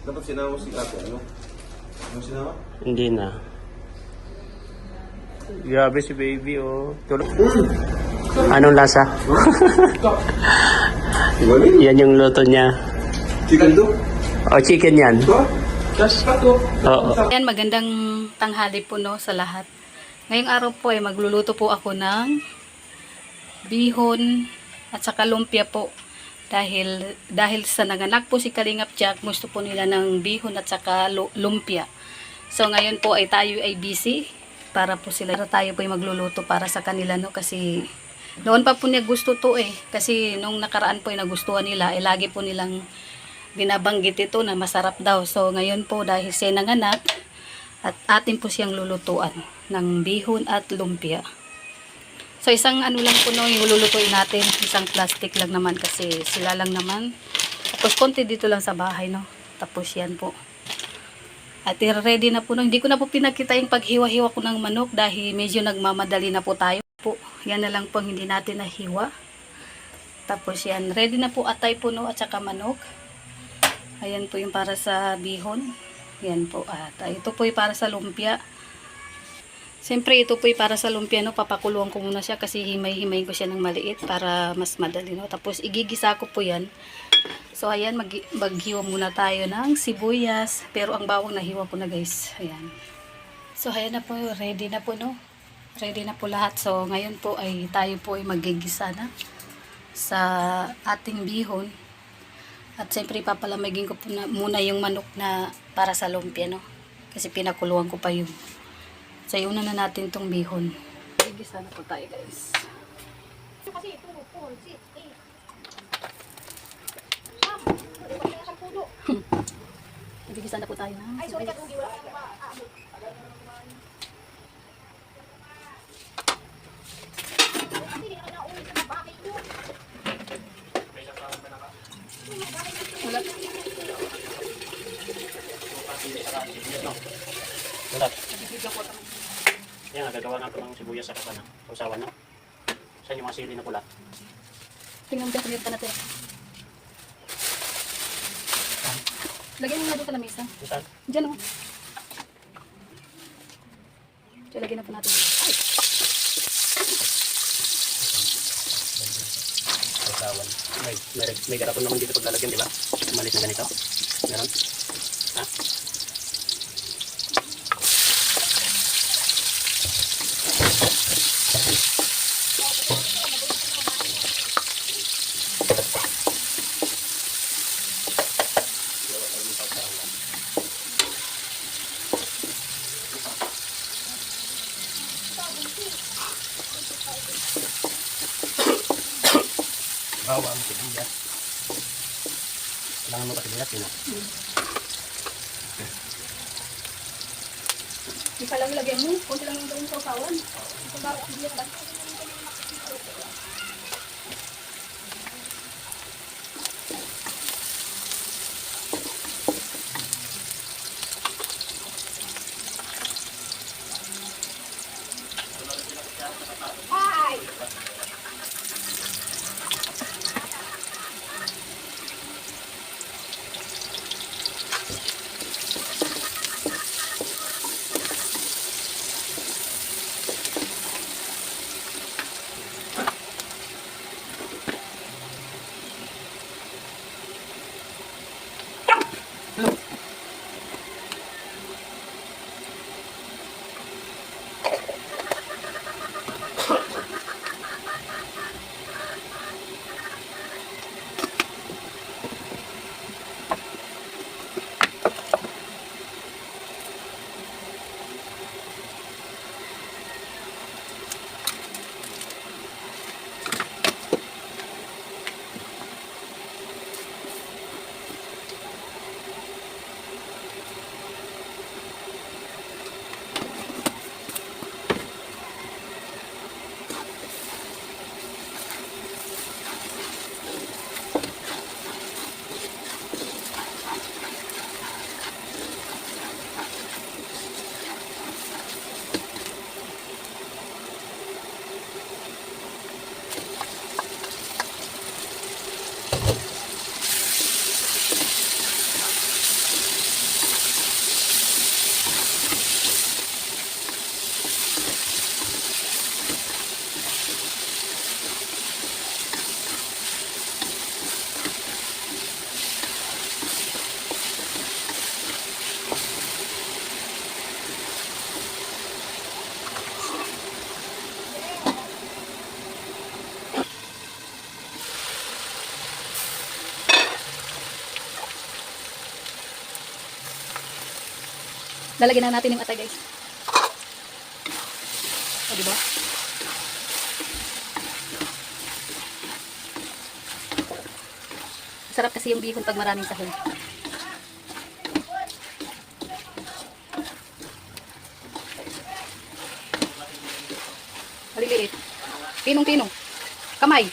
Dapat sinama mo si ate, ano? Ano sinama? Hindi na. Grabe si baby, oh. Tulog. Anong lasa? Yan yung luto niya. Chicken do? O, chicken yan. Just pato. Oo. Yan, magandang tanghali po no sa lahat. Ngayong araw po ay magluluto po ako ng bihon at saka lumpia po. Dahil sa nanganak po si Kalingap Jack, gusto po nila ng bihon at saka lumpia. So ngayon po ay tayo ay busy para po sila. Tayo po ay magluluto para sa kanila no kasi noon pa po niya gusto to kasi nung nakaraan po ay nagustuhan nila lagi po nilang binabanggit ito na masarap daw. So ngayon po dahil siya nanganak at atin po siyang lulutuan ng bihon at lumpia. So isang ano lang po no yung lulutuin natin, isang plastic lang naman kasi sila lang naman. Tapos konti dito lang sa bahay no. Tapos yan po. At ready na po no. Hindi ko na po pinakita yung paghiwa-hiwa ko ng manok dahil medyo nagmamadali na po tayo po. Yan na lang po hindi natin nahiwa. Tapos yan, ready na po atay po no at saka manok. Ayan po yung para sa bihon. Yan po. At ito po yung para sa lumpia. Siyempre ito po yung para sa lumpia no. Papakuluan ko muna siya kasi himay-himay ko siya ng maliit para mas madali no. Tapos igigisa ko po yan. So ayan, maghiwa muna tayo ng sibuyas. Pero ang bawang nahiwa ko na guys. Ayan. So ayan na po, ready na po no. Ready na po lahat. So ngayon po ay tayo po ay magigisa na sa ating bihon. At siyempre papalamigin ko po muna yung manok na para sa lumpia no. Kasi pinakuluan ko pa yung. So iuna na natin tong bihon. Igisa na po tayo guys. Kasi ito, 4, 6, 8. Igisa na po tayo na. Ay, sorry ka, hindi wala. Wala. Wala. Yan, nagagawa natin ng sibuyas sa kasana. Usawan na. Saan yung mga sili na pula? Tingnan mo dyan, panit pa natin. Lagyan mo nga doon sa lamesa. Saan? Diyan o. So, lagyan na po natin. Ay! Usawan. May garapon naman dito paglalagyan, di ba? Malit na ganito. Meron? Ha? Bawang, sibuyas. Kailangan mo pa sibuyas, yun. Di pa lang lagyan mo. Kunti lang yung gawin sa usawan. Kung bakit hindi ka lang. Lalagyan na natin yung atay, guys. O, diba? Sarap kasi yung bihon pag maraming sahog. Maliliit. Pinong-pinong. Kamay.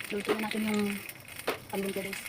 Luto na natin yung panlumpia, guys.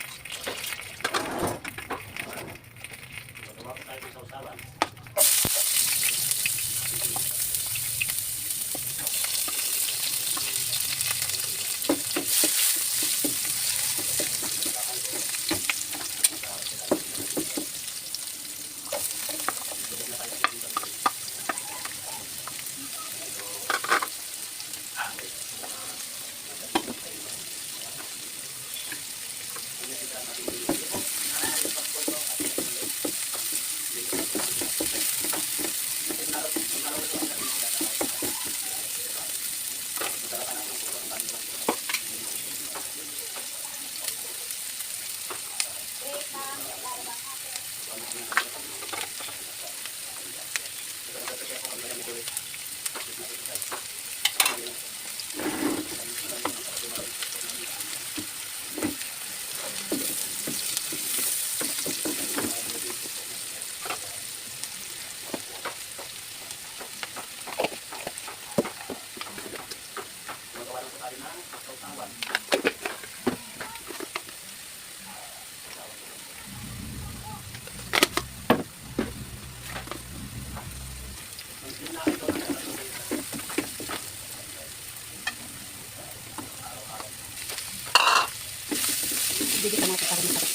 Bigyan ka natin para masarap.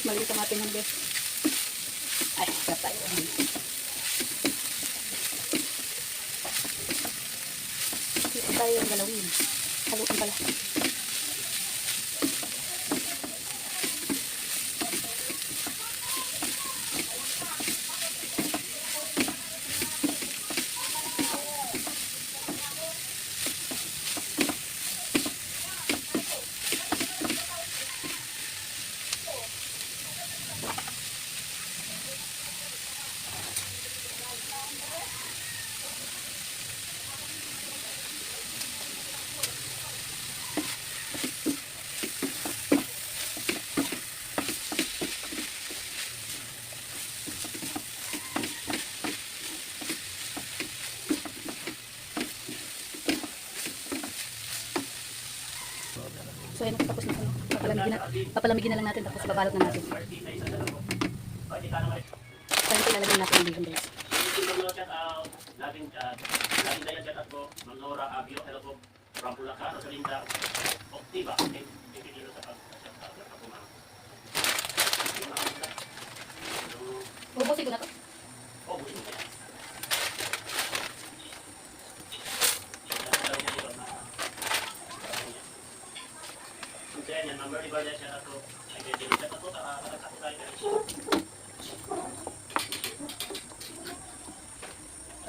Maliit ang ating hambes. Ay, sarap tayo. Dito tayo yung galawin. haluin pala. So ayun, tapos na ano, papalamigin na lang natin tapos babalot na natin. So ayun, ilalagay natin ang bacon guys. Laging dahil chat ako, Ma'am Nora Abio, hello po, from Bulacan, sa Linda, Optiva, pipigilo sa pagkumahan. Ubusin ko na to. Busin mo kaya. Kaya yan, number di ba dyan chat ako, ay pipigilo chat ako, ako tayo guys.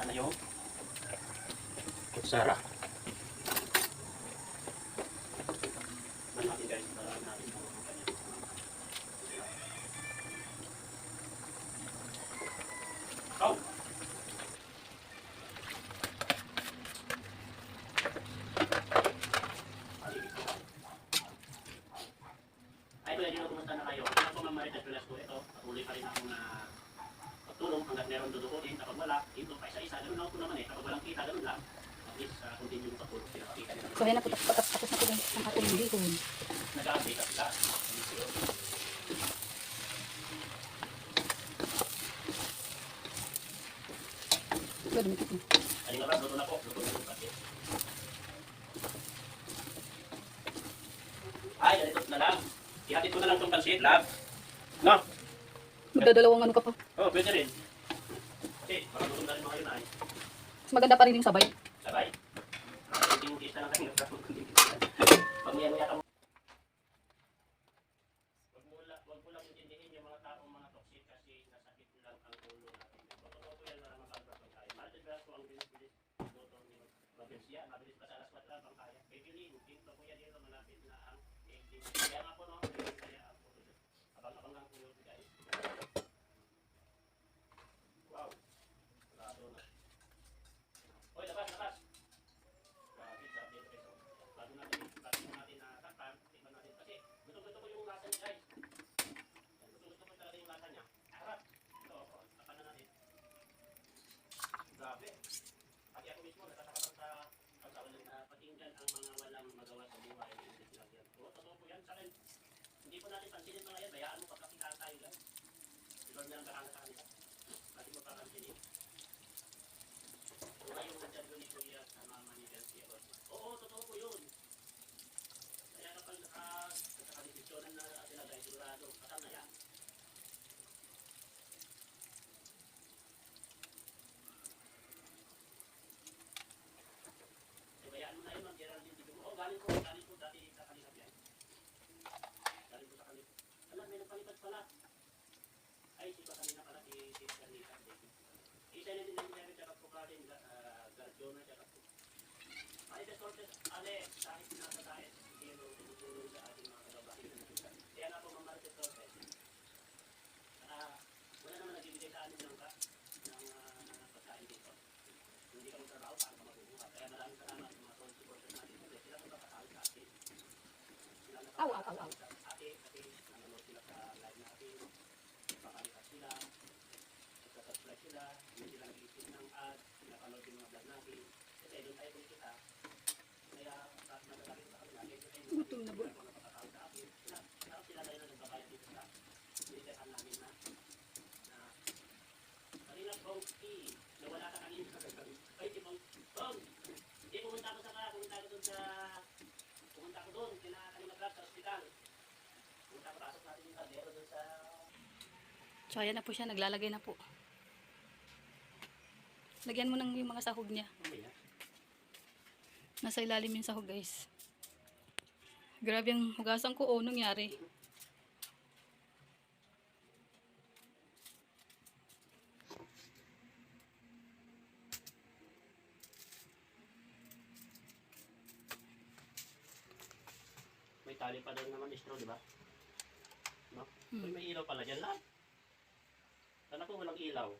Ano yung? Kutsara. Natin guys, para natin ang kanya. Oh! Ay, kuya, dito kumusta na kayo? Ako po, Ma'am Marites Velasco, ito, patuloy pa rin akong pagtulong hanggat meron dudukutin. Kapag wala, dito pa isa-isa. Ganun lang po naman eh. Kapag walang kita, ganun lang. At least, continue yung pagtulong. Pinakakita nila. So ayun na po, tapos na po guys ang ating bacon. Nag-update ka sila. So dumikit na. Ayun na, luto na po. Luto na po kasi. Ay, ganito na lang. Ihatid ko na lang itong pansit, love. No? Magdadalawang ano ka pa. Oo, pwede rin. Kasi, baka gutom na rin mga yun ay. Mas maganda pa rin yung sabay. Sabay. Kunting kiss na lang kayo. Kunting kiss na lang. Pag niyan mo yata mo. Huwag mo lang intindihin yung mga taong mga toxic kasi nasakit lang ang ulo natin. Totoo po yan, maramang kalpras tayo. Marites Velasco ang bilis-bilis. Doktor ni Provincia. Mabilis pa sa alas 4 pang kaya. Bibiling, dito po yan dito malapit na ang exit. Kaya nga po no, kaya ang photo. Abang-abang lang po yun guys. Wow. Sarado na. Hoy, labas, labas. Grabe, sabi ito ito. Bago natin natakpan, tingnan natin. Kasi gusto ko yung lasa niya guys. Gusto ko talaga yung lasa niya. Harap. Ito, tapan na natin. Grabe. Pati ako mismo, natatakpan sa pagkawalan na patinggan ang mga walang magawa sa buhay. Totoo po yan sa akin. Hindi po natin pansinin mga yan. Bayaan mo pagkakitaan tayo lang. Si Lord na lang bahala sa kanila. Pati mo papansinin. Kung ayaw mo dyan doon ni Kuya sa mama ni Delcia. Oo, totoo po yun. Kaya kapag nakadesisyonan na sila dahil sigurado, kasama na yan. Bayaan mo na yun, Geraldine. Oo, galing po dati sa kanila yan. Galing po sa kanila. Alam, may nagpalipat pala. Ay, sipa kanina pala si Carnita. Isa na din lang namin tsaka po ka rin, Garjona tsaka po. Ay, Sortes, Ale, kahit nasa tayo, pero tumutulong sa ating mga kababahin na nakita. Kaya nga po, Ma'am Marites Sortes, wala naman nagbibigay sa amin ng pagkain dito. Hindi kami trabaho para mabubuha. Kaya maraming salamat sa mga supporters natin. Sila po nakasali sa atin. Sila nakasali sa atin kasi nanonood sila sa live natin. Pakalikas sila. Subscribe sila, hindi sila nag-isip ng ads, pinapanood yung mga vlog natin. Kasi doon tayo kumikita. Kaya nagsasabi ko sa kanila, Gutom na ba? kung napakatawag sa akin, sila na yun ang nagbabayad dito sa militehan namin na kanina Bong E, na wala ka kanina. Ay, si Bong, hindi pumunta ko doon, kina kanina Brad sa ospital. Pumunta ko, pasok natin yung kaldero doon sa... So ayan na po siya, naglalagay na po. Lagyan mo ng yung mga sahog niya. Okay na. Nasa ilalim yung sahog guys. Grabe ang hugasan ko. Oh, nangyari. May tali pa doon naman straw, di ba? No? May ilaw pala dyan lang. Kala ko walang ilaw.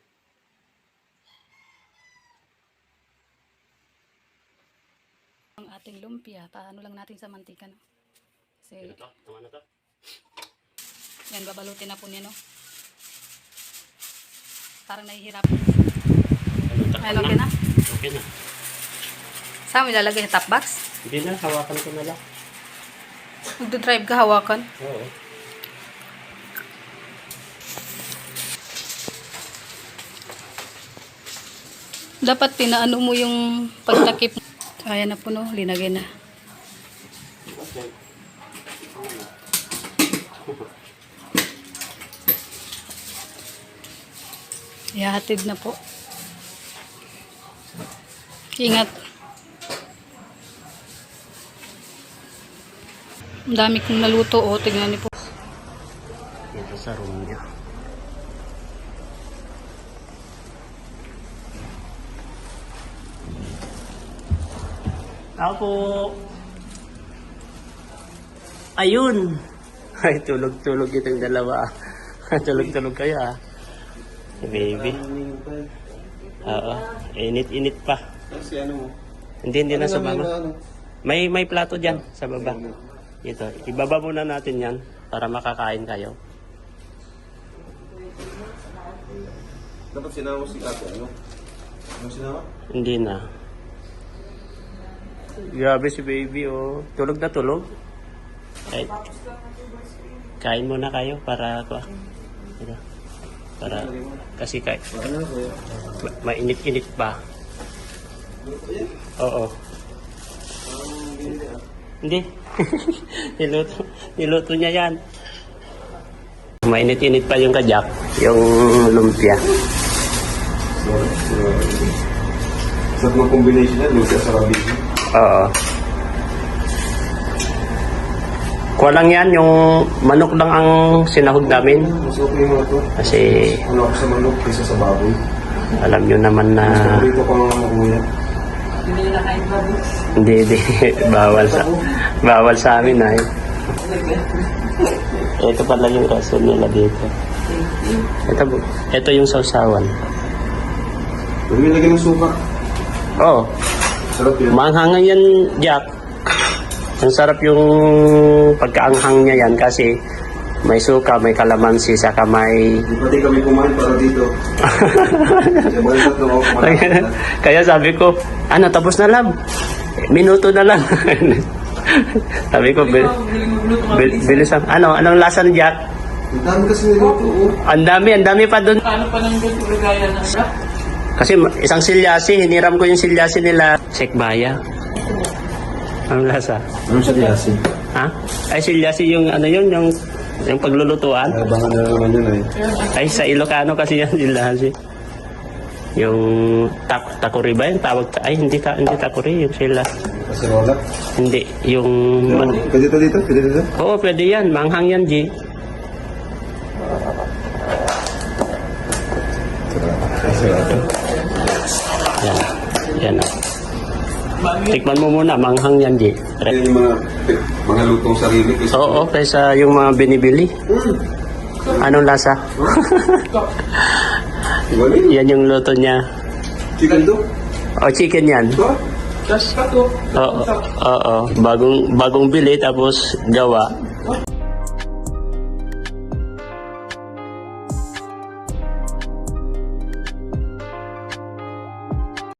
Ang ating lumpia. Paano lang natin sa mantika, no? Kasi, Ano to? Tama na to? yan, babalutin na po niya, no? Parang nahihirap. Ay, okay na? Okay na. Saan mo ilalagay sa top box? Hindi na, hawakan ko na lang. Magdodrive ka, hawakan. Oo. Dapat pinaano mo yung pagtakip. Ayan na po, no? Linagay na. Okay. Ihahatid na po. Ingat. Ang dami kong naluto. O, tignan niyo po. Ito sa room niya. Ako po. Ayun. Ay, tulog-tulog itong dalawa. Tulog-tulog kayo ah. Baby. Oo. Init-init pa. Kasi ano mo? Hindi na sa naman baba. na ano? May plato dyan sa baba. Ito. Ibaba muna natin yan para makakain kayo. Dapat sinama mo si ate, ano? Ano sinama? Hindi na. Grabe si baby, oh. Tulog na tulog. Kahit kain muna kayo para ito, para kasi kahit Ano ko yun? mainit-init pa. Ayan. Oo. Binili ah. Hindi. niluto niya yan. Mainit-init pa yung kajak, yung lumpia. Sa mga combination na, lusa sa rabi. Oo. Kuha lang yan, yung manok lang ang sinahog namin. Mas okay mo ito. Kasi Ano ako sa manok kaysa sa baboy. alam nyo naman na Paborito ko ang kuya. hindi, bawal sa amin ay. Ito pala yung rason nila dito. Ito yung sausawan. Huwag mo lagyan ng suka. Oh, Sarap yun. maanghangan yan, Jack. Ang sarap yung pagkaanghang niya yan kasi may suka, may kalamansi, saka may... Di pati kami kumain para dito. Kaya mga tatlo ako kumain. Kaya sabi ko, ano, tapos na lang. Minuto na lang. Sabi ko, bilis ang... Anong lasa ni Jack? Ang dami kasi niluto. Oh. Ang dami pa doon. Ano pa nang gusto ligaya na siya? Kasi isang silyasi, hiniram ko yung silyasi nila. Sekbaya. Anong lasa? Anong siya yasi? Ha? Ay, silyasi yung ano yun, yung paglulutuan. Abangan na naman yun eh. Ay, sa Ilocano kasi yan silyasi. Yung takuri ba yun? Tawag, ay, hindi takuri, yung silas. Kaserola. Hindi, yung... Pwede dito? Pwede dito? Oo, pwede yan. Manghang yan, G. Kaserola. Yan. Yan. Tikman mo muna, manghang yan, G. Ito yung mga lutong sarili. Oo, kaysa yung mga binibili. Anong lasa? Iwalin. Yan yung luto niya. Chicken do? O, chicken yan. Ito? Cash ka to. Oo, oo. Bagong bili tapos gawa.